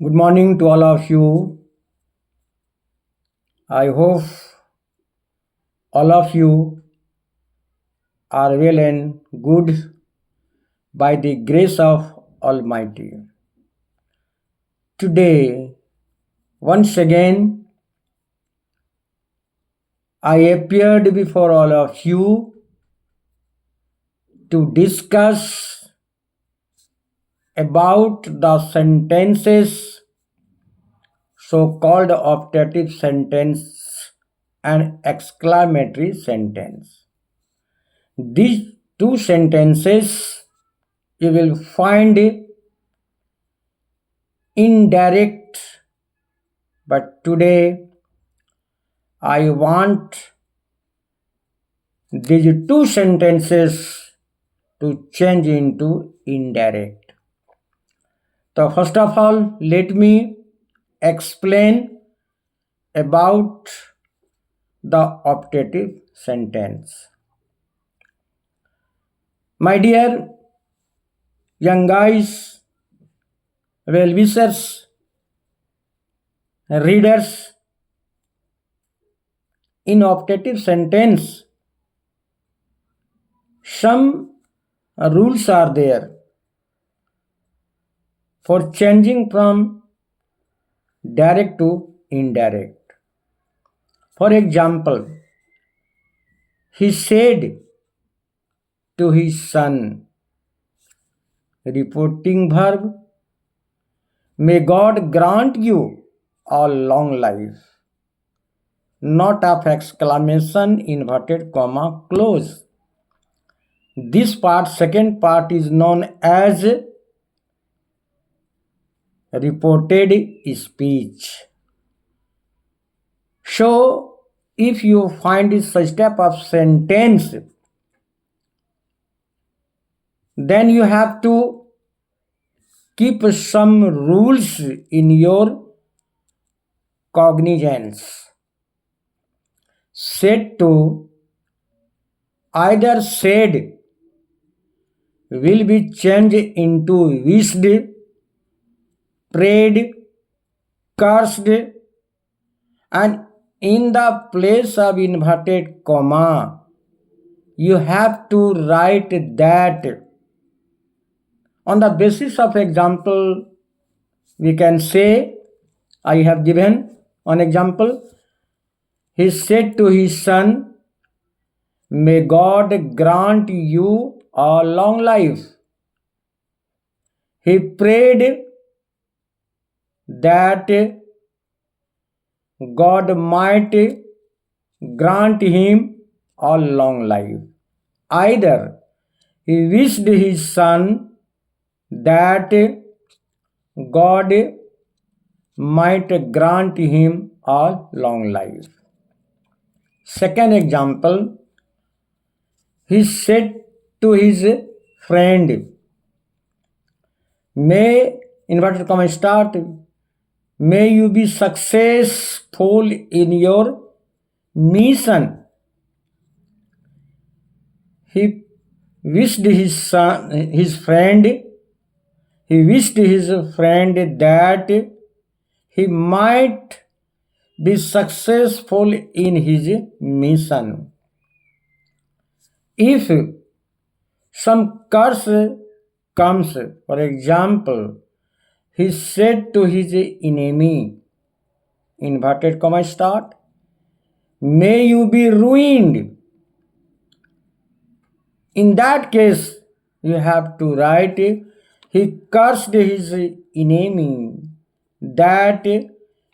Good morning to all of you. I hope all of you are well and good by the grace of Almighty. Today, once again, I appeared before all of you to discuss about the sentences, so-called optative sentence and exclamatory sentence. These two sentences you will find indirect, but today I want these two sentences to change into indirect. So first of all, let me explain about the optative sentence. My dear young guys, well-wishers, readers, in optative sentence, some rules are there for changing from direct to indirect. For example, he said to his son, reporting verb, may God grant you a long life. Not of exclamation, inverted comma, close. This part, second part, is known as reported speech. So, if you find such type of sentence, then you have to keep some rules in your cognizance. Said to, either said will be changed into wished, prayed, cursed, and in the place of inverted comma, you have to write that. On the basis of example, we can say, I have given an example. He said to his son, may God grant you a long life. He prayed that God might grant him a long life. Either he wished his son that God might grant him a long life. Second example, he said to his friend, may, inverted comma start, may you be successful in your mission. He wished his friend that he might be successful in his mission. If some curse comes, for example, he said to his enemy, inverted comma start, may you be ruined. In that case, you have to write, he cursed his enemy that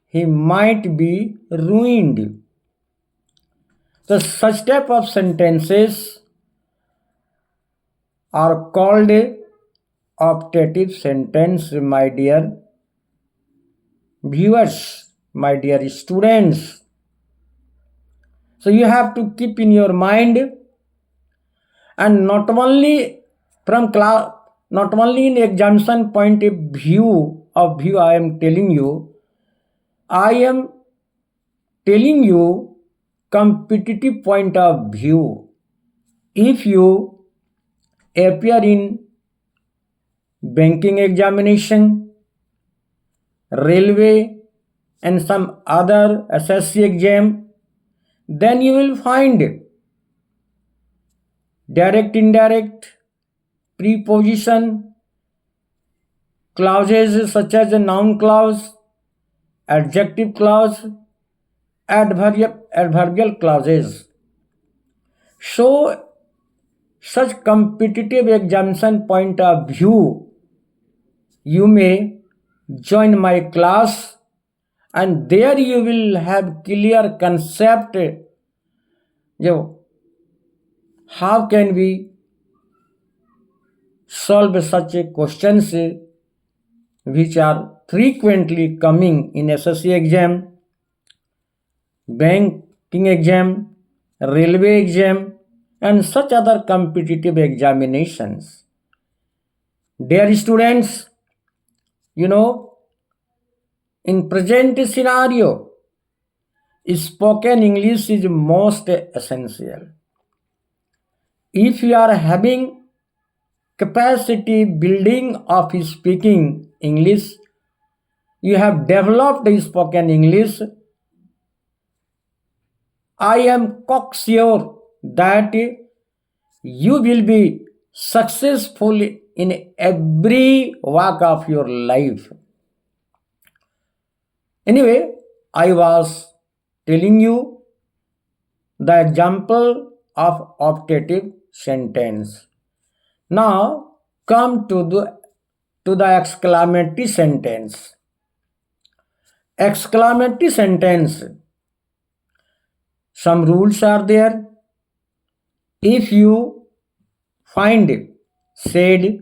he might be ruined. So such type of sentences are called optative sentence, my dear viewers, my dear students. So you have to keep in your mind, and not only from class, not only in examination point of view, I am telling you, I am telling you competitive point of view. If you appear in banking examination, railway, and some other SSC exam, then you will find direct, indirect, preposition, clauses such as a noun clause, adjective clause, adverbial clauses. So, such competitive examination point of view, you may join my class, and there you will have clear concept how can we solve such questions which are frequently coming in SSC exam, banking exam, railway exam, and such other competitive examinations. Dear students, in present scenario, spoken English is most essential. If you are having capacity building of speaking English, you have developed spoken English, I am cocksure that you will be successful in every walk of your life. Anyway, I was telling you the example of optative sentence. Now come to the exclamatory sentence. Exclamatory sentence. Some rules are there. If you find said,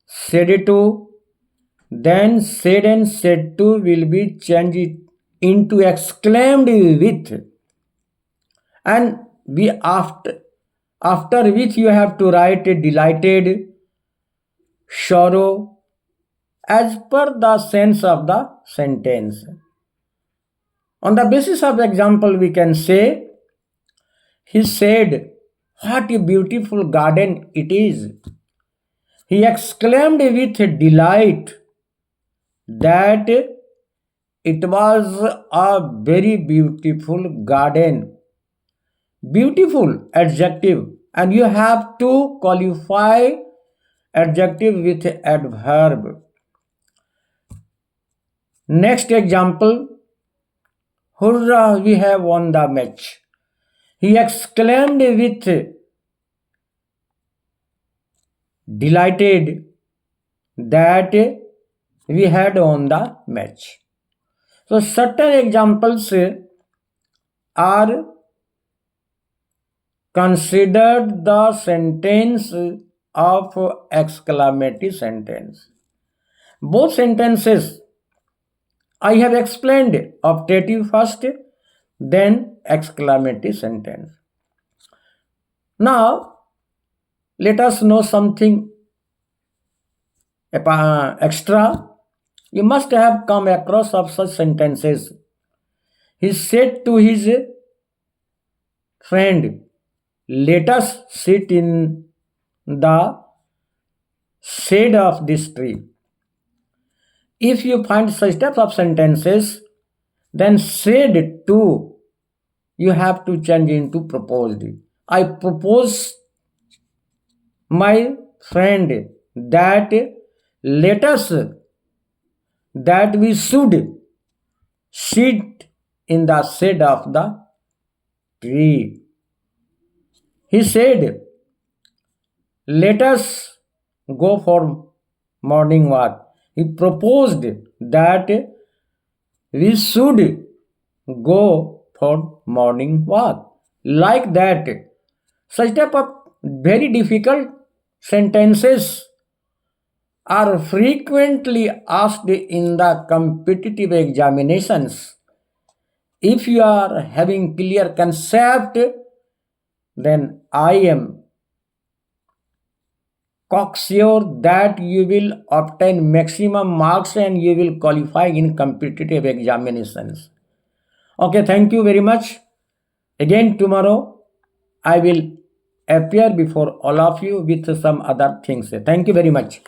said to, then said and said to will be changed into exclaimed with, and be after which you have to write delighted, sorrow, as per the sense of the sentence. On the basis of example, we can say, he said, what a beautiful garden it is. He exclaimed with delight that it was a very beautiful garden. Beautiful adjective, and you have to qualify adjective with adverb. Next example, hurrah, we have won the match. He exclaimed with delighted that we had won the match. So certain examples are considered the sentence of exclamatory sentence. Both sentences I have explained, optative first, then exclamatory sentence. Now let us know something extra. You must have come across of such sentences. He said to his friend, let us sit in the shade of this tree. If you find such type of sentences, then said to you have to change into proposed. I propose my friend that let us, that we should sit in the shade of the tree. He said, let us go for morning walk. He proposed that we should go for morning walk. Like that, such type of very difficult sentences are frequently asked in the competitive examinations. If you are having clear concept, then I am cocksure that you will obtain maximum marks and you will qualify in competitive examinations. Okay, thank you very much. Again tomorrow I will appear before all of you with some other things. Thank you very much.